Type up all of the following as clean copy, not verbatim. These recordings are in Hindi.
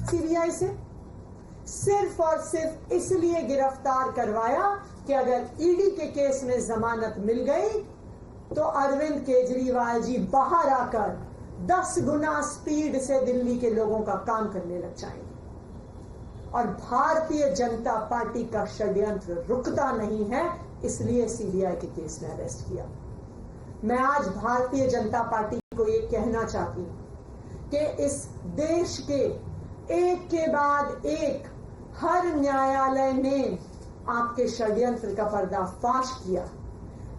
सीबीआई से? सिर्फ और सिर्फ इसलिए गिरफ्तार करवाया कि अगर ईडी के केस में जमानत मिल गई तो अरविंद केजरीवाल जी बाहर आकर 10 गुना स्पीड से दिल्ली के लोगों का काम करने लग जाएंगे। और भारतीय जनता पार्टी का षड्यंत्र रुकता नहीं है, इसलिए सीबीआई के केस में अरेस्ट किया। मैं आज भारतीय जनता पार्टी को यह कहना चाहती हूं कि इस देश के एक के बाद एक हर न्यायालय ने आपके षड्यंत्र का पर्दाफाश किया।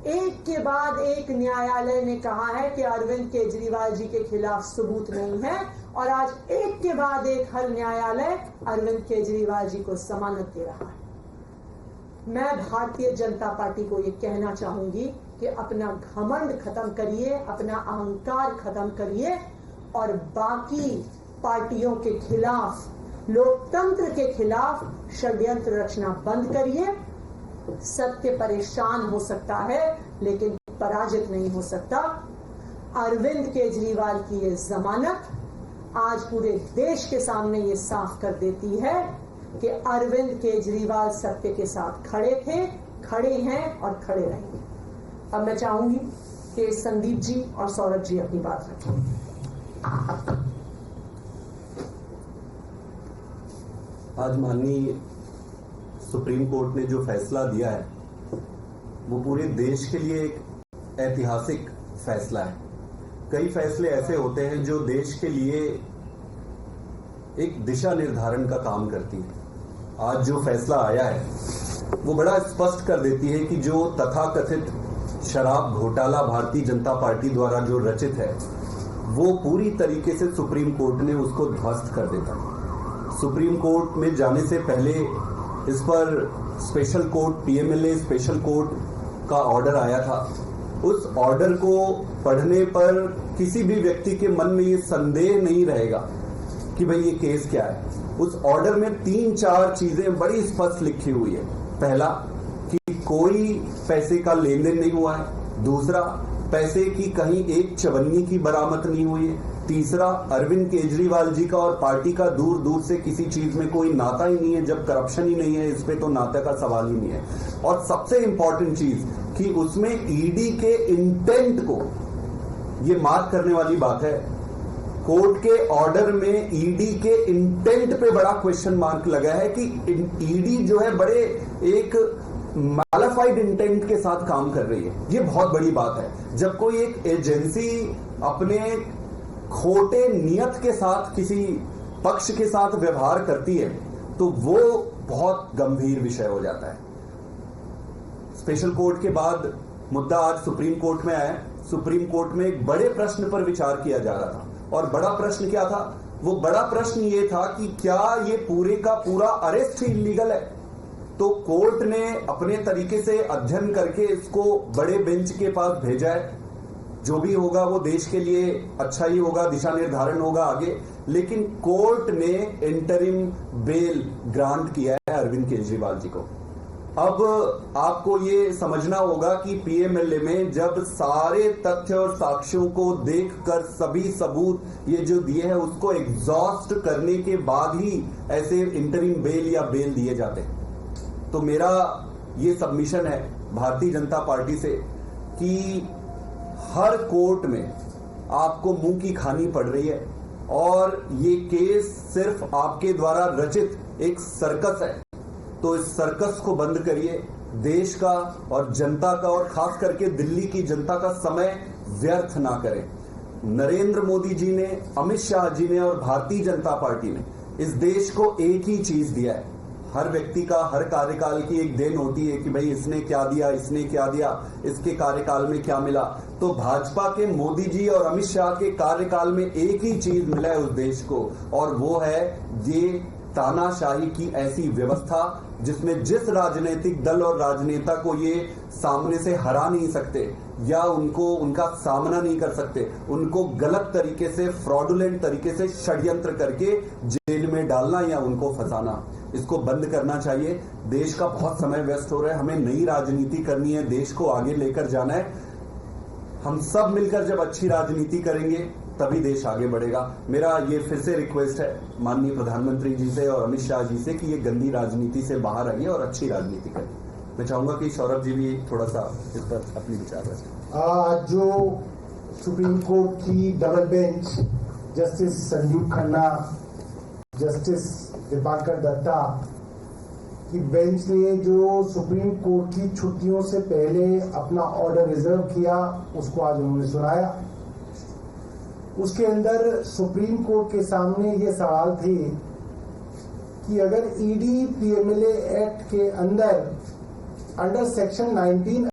एक के बाद एक न्यायालय ने कहा है कि अरविंद केजरीवाल जी के खिलाफ सबूत नहीं है, और आज एक के बाद एक हर न्यायालय अरविंद केजरीवाल जी को जमानत दे रहा है। मैं भारतीय जनता पार्टी को यह कहना चाहूंगी कि अपना घमंड खत्म करिए, अपना अहंकार खत्म करिए, और बाकी पार्टियों के खिलाफ, लोकतंत्र के खिलाफ षड्यंत्र रचना बंद करिए। सत्य परेशान हो सकता है लेकिन पराजित नहीं हो सकता। अरविंद केजरीवाल की ये जमानत आज पूरे देश के सामने ये साफ कर देती है कि अरविंद केजरीवाल सत्य के साथ खड़े थे, खड़े हैं और खड़े रहेंगे। अब मैं चाहूंगी कि संदीप जी और सौरभ जी अपनी बात रखें। आज माननीय सुप्रीम कोर्ट ने जो फैसला दिया है वो पूरे देश के लिए एक ऐतिहासिक फैसला है। कई फैसले ऐसे होते हैं जो देश के लिए एक दिशा निर्धारण का काम करती है। आज जो फैसला आया है वो बड़ा स्पष्ट कर देती है कि जो तथाकथित शराब घोटाला भारतीय जनता पार्टी द्वारा जो रचित है वो पूरी तरीके से सुप्रीम कोर्ट ने उसको ध्वस्त कर देता है। सुप्रीम कोर्ट में जाने से पहले इस पर special court PMLA special court का ऑर्डर आया था। उस ऑर्डर को पढ़ने पर किसी भी व्यक्ति के मन में ये संदेह नहीं रहेगा कि भाई ये केस क्या है। उस ऑर्डर में 3-4 चीजें बड़ी स्पष्ट लिखी हुई है। पहला कि कोई पैसे का लेन देन नहीं हुआ है। दूसरा, पैसे की कहीं एक चवन्नी की बरामद नहीं हुई है। तीसरा, अरविंद केजरीवाल जी का और पार्टी का दूर दूर से किसी चीज में कोई नाता ही नहीं है। जब करप्शन ही नहीं है इस पे तो नाते का सवाल ही नहीं है। और सबसे इंपॉर्टेंट चीज कि उसमें ईडी के इंटेंट को, ये मार्क करने वाली बात है, कोर्ट के ऑर्डर में ईडी के इंटेंट पे बड़ा क्वेश्चन मार्क लगा है कि ईडी जो है बड़े एक मैलिफाइड इंटेंट के साथ काम कर रही है। ये बहुत बड़ी बात है। जब कोई एक एजेंसी अपने खोटे नियत के साथ किसी पक्ष के साथ व्यवहार करती है तो वो बहुत गंभीर विषय हो जाता है। स्पेशल कोर्ट के बाद मुद्दा आज सुप्रीम कोर्ट में आया। सुप्रीम कोर्ट में एक बड़े प्रश्न पर विचार किया जा रहा था, और बड़ा प्रश्न क्या था? वो बड़ा प्रश्न ये था कि क्या ये पूरे का पूरा अरेस्ट ही इलीगल है। तो कोर्ट ने अपने तरीके से अध्ययन करके इसको बड़े बेंच के पास भेजा है। जो भी होगा वो देश के लिए अच्छा ही होगा, दिशा निर्धारण होगा आगे। लेकिन कोर्ट ने इंटरिम बेल ग्रांट किया है अरविंद केजरीवाल जी को। अब आपको ये समझना होगा कि पीएमएलए में जब सारे तथ्य और साक्ष्यों को देखकर सभी सबूत ये जो दिए हैं उसको एग्जॉस्ट करने के बाद ही ऐसे इंटरिम बेल या बेल दिए जाते हैं। तो मेरा ये सबमिशन है भारतीय जनता पार्टी से कि हर कोर्ट में आपको मुंह की खानी पड़ रही है, और ये केस सिर्फ आपके द्वारा रचित एक सर्कस है। तो इस सर्कस को बंद करिए। देश का और जनता का और खास करके दिल्ली की जनता का समय व्यर्थ ना करें। नरेंद्र मोदी जी ने, अमित शाह जी ने और भारतीय जनता पार्टी ने इस देश को एक ही चीज दिया है। हर व्यक्ति का हर कार्यकाल की एक देन होती है कि भाई इसने क्या दिया, इसने क्या दिया, इसके कार्यकाल में क्या मिला। तो भाजपा के मोदी जी और अमित शाह के कार्यकाल में एक ही चीज मिला है उस देश को, और वो है ये तानाशाही की ऐसी व्यवस्था जिसमें जिस राजनीतिक दल और राजनेता को ये सामने से हरा नहीं सकते या उनका सामना नहीं कर सकते, उनको गलत तरीके से, फ्रॉडुलेंट तरीके से षड्यंत्र करके जेल में डालना या उनको फंसाना, इसको बंद करना चाहिए। देश का बहुत समय व्यस्त हो रहा है, हमें नई राजनीति करनी है, देश को आगे लेकर जाना है। हम सब मिलकर जब अच्छी राजनीति करेंगे तभी देश आगे बढ़ेगा। मेरा ये फिर से रिक्वेस्ट है माननीय प्रधानमंत्री जी से और अमित शाह जी से कि ये गंदी राजनीति से बाहर आइए और अच्छी राजनीति करें। मैं चाहूंगा कि सौरभ जी भी थोड़ा सा इस पर अपनी विचार रखें। जो सुप्रीम कोर्ट की double bench justice Sanjiv Khanna, justice Diwakar Datta की बेंच ने जो सुप्रीम कोर्ट की छुट्टियों से पहले अपना ऑर्डर रिजर्व किया, उसको आज उन्होंने सुनाया। उसके अंदर सुप्रीम कोर्ट के सामने ये सवाल थे कि अगर ईडी पीएमएलए एक्ट के अंदर अंडर सेक्शन 19